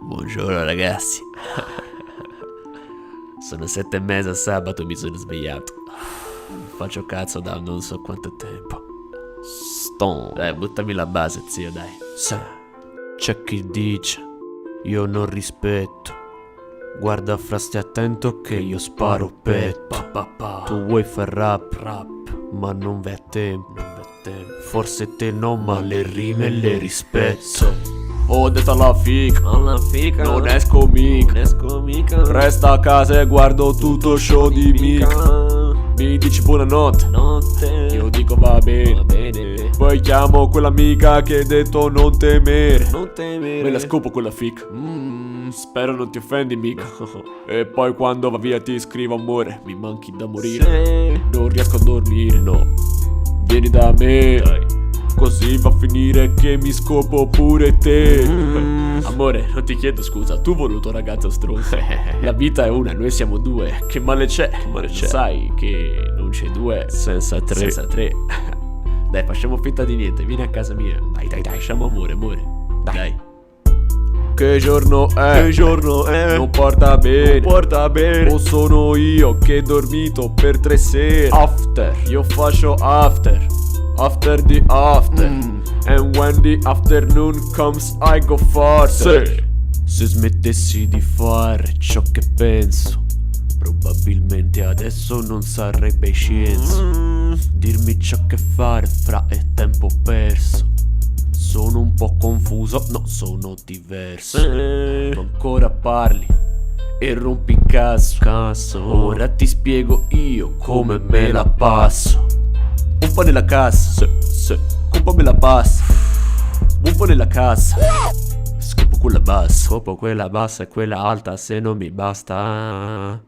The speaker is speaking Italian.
Buongiorno ragazzi. Sono 7:30 sabato e mi sono svegliato. Non faccio cazzo da non so quanto tempo. Dai, buttami la base, zio, dai. C'è chi dice io non rispetto. Guarda fra, stai attento che io sparo petto. Tu vuoi far rap, ma non vai a tempo. Forse te no, ma le rime le rispetto. Ho detto alla fica, non esco mica. Resta a casa e guardo tutto show di mica. Mi dici buonanotte, io dico va bene. Poi chiamo quell'amica che ha detto non temere. Me la scopo quella fica. Spero non ti offendi mica. E poi quando va via ti scrivo amore, mi manchi da morire. Non riesco a dormire, no. Vieni da me, così va a finire che mi scopo pure te. Amore, non ti chiedo scusa, tu voluto ragazzo stronzo. La vita è una, noi siamo due. Che male c'è? Sai che non c'è due senza tre. Dai, facciamo finta di niente, vieni a casa mia. Dai, facciamo amore. Dai. Che giorno è? Non porta bene. O sono io che ho dormito per 3 sere. After, io faccio after the after. And when the afternoon comes I go farther. Se smettessi di fare ciò che penso, probabilmente adesso non sarebbe scienza. Dirmi ciò che fare fra è tempo perso. Sono un po' confuso, no, sono diverso. Tu ancora parli e rompi il cazzo. Ora ti spiego io come me la passo. Un po' nella cassa, un po' me la passa. Un po' nella cassa. Scopo quella bassa e quella alta se non mi basta.